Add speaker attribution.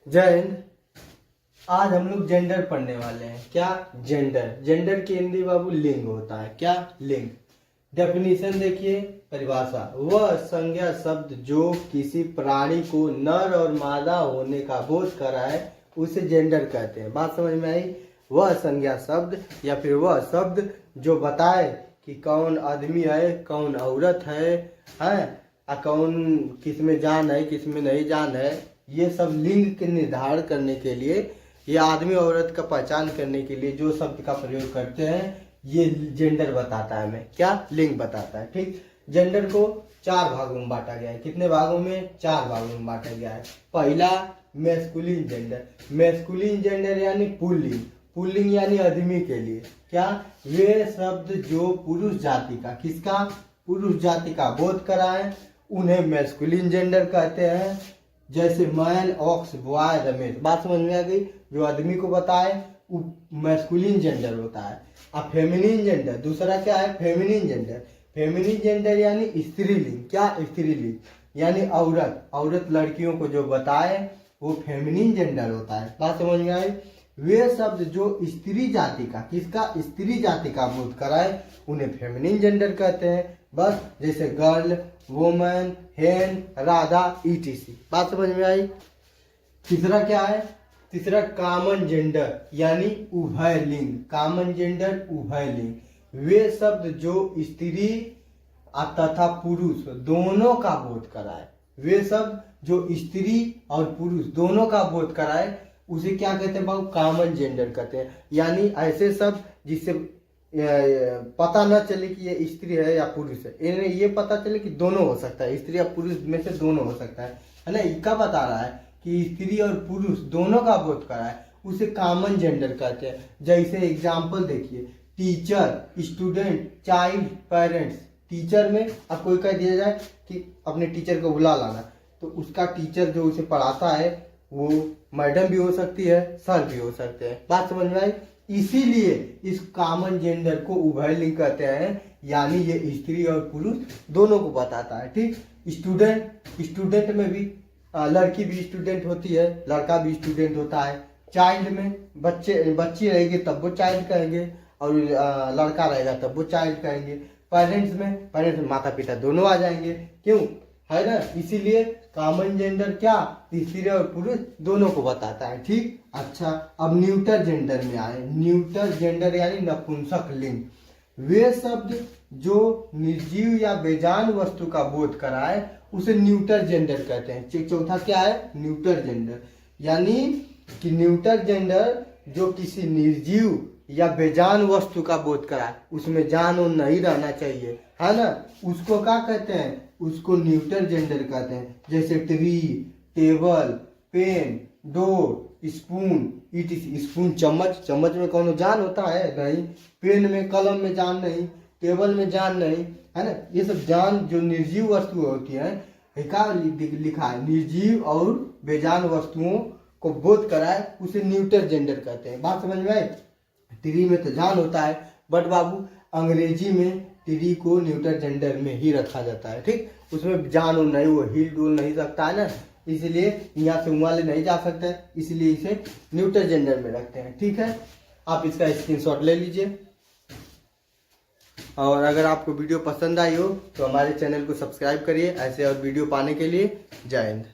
Speaker 1: जय हिंद। आज हम लोग जेंडर पढ़ने वाले हैं। क्या? जेंडर। जेंडर की हिंदी बाबू लिंग होता है। क्या? लिंग। डेफिनेशन देखिए, परिभाषा, वह संज्ञा शब्द जो किसी प्राणी को नर और मादा होने का बोध कराए उसे जेंडर कहते हैं। बात समझ में आई? वह संज्ञा शब्द या फिर वह शब्द जो बताए कि कौन आदमी है, कौन औरत है, कौन किसमें जान है, किसमें नहीं जान है, ये सब लिंग के निर्धारण करने के लिए, ये आदमी औरत का पहचान करने के लिए जो शब्द का प्रयोग करते हैं, ये जेंडर बताता है हमें। क्या? लिंग बताता है। ठीक। जेंडर को 4 भागों में बांटा गया है। कितने भागों में? 4 भागों में बांटा गया है। पहला, मैस्कुलिन जेंडर। मैस्कुलिन जेंडर यानी पुल्लिंग। पुल्लिंग यानी आदमी के लिए। क्या? वे शब्द जो पुरुष जाति का, किसका? पुरुष जाति का बोध कराए उन्हें मैस्कुलिन जेंडर कहते हैं। जैसे मैन, ऑक्स, बॉय, रमेश। बात समझ में आ गई? जो आदमी को बताए वो मैस्कुलिन जेंडर होता है। अब फेमिनिन जेंडर, दूसरा क्या है? Feminine gender. फेमिनिन जेंडर यानी स्त्रीलिंग। क्या? स्त्रीलिंग यानी औरत। औरत लड़कियों को जो बताए वो फेमिनिन जेंडर होता है। बात समझ में आई? वे शब्द जो स्त्री जाति का, किसका? स्त्री जाति का बोध कराए उन्हें फेमिनिन जेंडर कहते हैं। बस, जैसे गर्ल, वुमन, हेन, राधा, ईटीसी। बात समझ में आई? तीसरा क्या है? तीसरा कॉमन जेंडर यानी उभय लिंग। कॉमन जेंडर, उभय लिंग। वे शब्द जो स्त्री तथा पुरुष दोनों का बोध कराए। वे शब्द जो स्त्री और पुरुष दोनों का बोध कराए उसे क्या कहते हैं बाबू? कॉमन जेंडर कहते हैं। यानी ऐसे शब्द जिससे पता न चले कि ये स्त्री है या पुरुष है, इन्हें ये पता चले कि दोनों हो सकता है, स्त्री या पुरुष में से दोनों हो सकता है ना। इसका बता रहा है कि स्त्री और पुरुष दोनों का बोध कराए उसे कॉमन जेंडर कहते हैं। जैसे एग्जाम्पल देखिए, teacher, student, child, parents. Teacher में अब कोई कह दिया जाए कि अपने टीचर को बुला लाना, तो उसका टीचर जो उसे पढ़ाता है वो मैडम भी हो सकती है, सर भी हो सकते हैं। बात समझ में आई? इसीलिए इस कॉमन जेंडर को उभय लिंग कहते हैं, यानी ये स्त्री और पुरुष दोनों को बताता है। ठीक। स्टूडेंट, स्टूडेंट में भी लड़की भी स्टूडेंट होती है, लड़का भी स्टूडेंट होता है। चाइल्ड में बच्ची रहेगी तब वो चाइल्ड कहेंगे, और लड़का रहेगा तब वो चाइल्ड कहेंगे। पेरेंट्स में माता पिता दोनों आ जाएंगे। क्यों? है ना। इसीलिए कॉमन जेंडर क्या? स्त्री और पुरुष दोनों को बताता है। ठीक। अच्छा, अब न्यूटर जेंडर में आए। न्यूटर जेंडर यानी नपुंसक लिंग। वे शब्द जो निर्जीव या बेजान वस्तु का बोध कराए उसे न्यूटर जेंडर कहते हैं। चौथा क्या है? Neuter gender. यानी कि न्यूटर जेंडर जो किसी निर्जीव या बेजान वस्तु का बोध कराए, उसमें जान और नहीं रहना चाहिए, है ना, उसको क्या कहते हैं? उसको न्यूटर जेंडर कहते हैं। जैसे tree, table, pen, door, spoon, etc. Spoon चम्मच, चम्मच में कौन जान होता है? नहीं। पेन में, कलम में जान नहीं, टेबल में जान नहीं, है ना। ये सब जान जो निर्जीव वस्तु होती है, क्या लिखा है? निर्जीव और बेजान वस्तुओं को बोध कराए उसे न्यूटर जेंडर कहते हैं। बात समझ में आई? ट्री में तो जान होता है, बट बाबू अंग्रेजी में ट्री को न्यूटर जेंडर में ही रखा जाता है। ठीक। उसमें जान और नहीं, वो हिल डुल नहीं सकता है ना, इसलिए यहाँ से वहां ले नहीं जा सकता, इसलिए इसे न्यूटर जेंडर में रखते हैं। ठीक है। आप इसका स्क्रीनशॉट ले लीजिए, और अगर आपको वीडियो पसंद आई हो तो हमारे चैनल को सब्सक्राइब करिए ऐसे और वीडियो पाने के लिए। जय हिंद।